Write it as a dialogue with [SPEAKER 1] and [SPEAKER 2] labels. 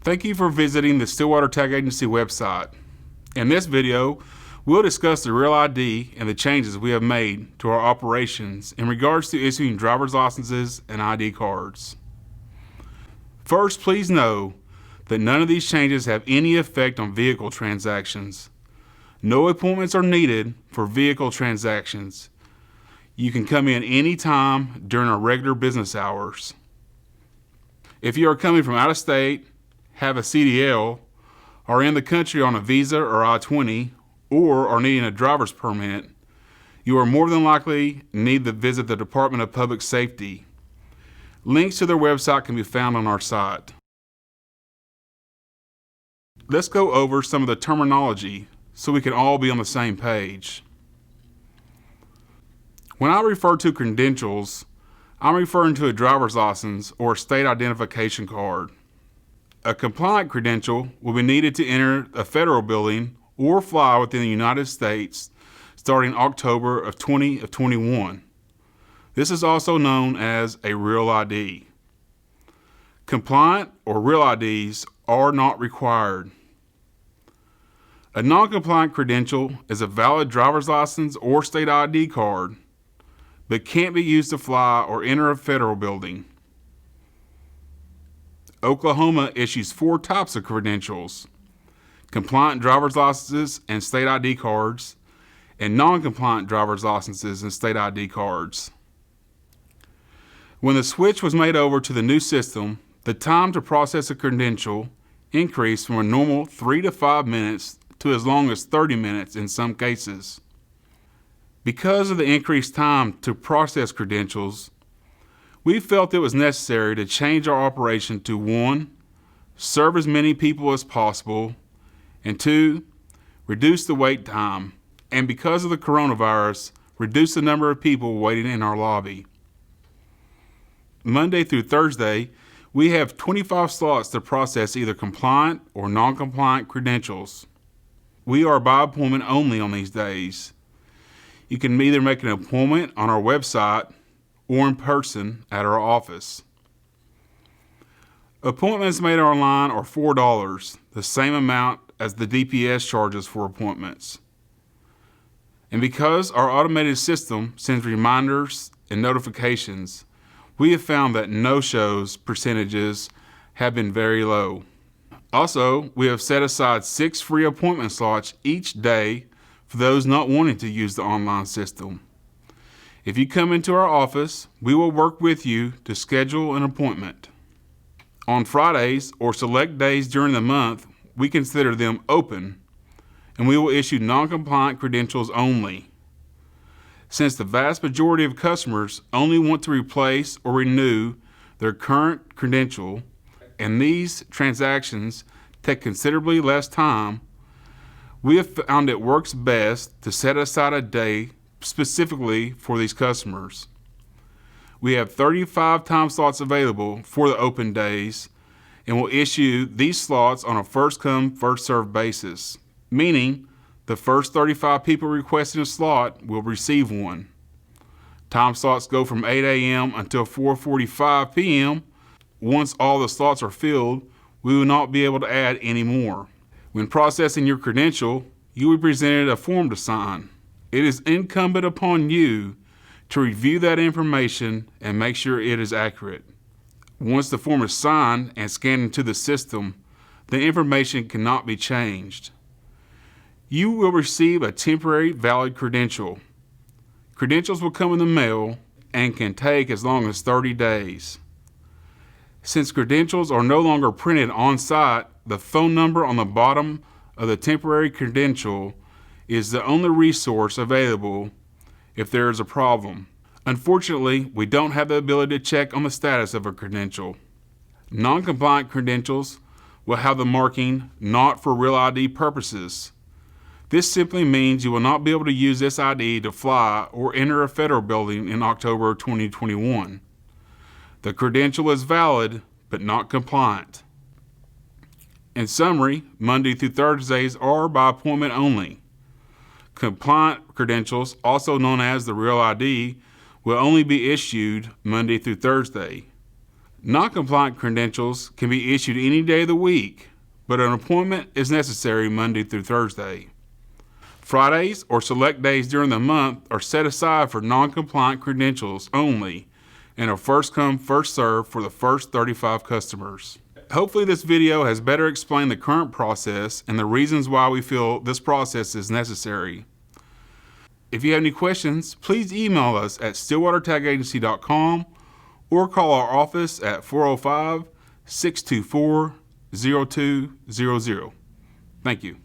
[SPEAKER 1] Thank you for visiting the Stillwater Tag Agency website. In this video, we'll discuss the Real ID and the changes we have made to our operations in regards to issuing driver's licenses and ID cards. First, please know that none of these changes have any effect on vehicle transactions. No appointments are needed for vehicle transactions. You can come in anytime during our regular business hours. If you are coming from out of state, have a CDL, are in the country on a visa or I-20, or are needing a driver's permit, you are more than likely need to visit the Department of Public Safety. Links to their website can be found on our site. Let's go over some of the terminology so we can all be on the same page. When I refer to credentials, I'm referring to a driver's license or a state identification card. A compliant credential will be needed to enter a federal building or fly within the United States starting October of 2021. This is also known as a Real ID. Compliant or Real IDs are not required. A non-compliant credential is a valid driver's license or state ID card, but can't be used to fly or enter a federal building. Oklahoma issues 4 types of credentials: compliant driver's licenses and state ID cards, and non-compliant driver's licenses and state ID cards. When the switch was made over to the new system, the time to process a credential increased from a normal 3 to 5 minutes to as long as 30 minutes in some cases. Because of the increased time to process credentials, we felt it was necessary to change our operation to 1, serve as many people as possible, and 2, reduce the wait time, and because of the coronavirus, reduce the number of people waiting in our lobby. Monday through Thursday, we have 25 slots to process either compliant or non-compliant credentials. We are by appointment only on these days. You can either make an appointment on our website or in person at our office. Appointments made online are $4, the same amount as the DPS charges for appointments. And because our automated system sends reminders and notifications, we have found that no-shows percentages have been very low. Also, we have set aside 6 free appointment slots each day for those not wanting to use the online system. If you come into our office, we will work with you to schedule an appointment. On Fridays or select days during the month, we consider them open, and we will issue non-compliant credentials only. Since the vast majority of customers only want to replace or renew their current credential, and these transactions take considerably less time, we have found it works best to set aside a day specifically for these customers. We have 35 time slots available for the open days, and will issue these slots on a first-come, first-served basis, meaning the first 35 people requesting a slot will receive one. Time slots go from 8 a.m. until 4:45 p.m. Once all the slots are filled, we will not be able to add any more. When processing your credential, you will be presented a form to sign. It is incumbent upon you to review that information and make sure it is accurate. Once the form is signed and scanned into the system, the information cannot be changed. You will receive a temporary valid credential. Credentials will come in the mail and can take as long as 30 days. Since credentials are no longer printed on site, the phone number on the bottom of the temporary credential is the only resource available if there is a problem. Unfortunately, we don't have the ability to check on the status of a credential. Non-compliant credentials will have the marking "Not for Real ID purposes." This simply means you will not be able to use this ID to fly or enter a federal building in October 2021. The credential is valid, but not compliant. In summary, Monday through Thursdays are by appointment only. Compliant credentials, also known as the Real ID, will only be issued Monday through Thursday. Non-compliant credentials can be issued any day of the week, but an appointment is necessary Monday through Thursday. Fridays or select days during the month are set aside for non-compliant credentials only and are first come, first served for the first 35 customers. Hopefully this video has better explained the current process and the reasons why we feel this process is necessary. If you have any questions, please email us at stillwatertagagency.com or call our office at 405-624-0200. Thank you.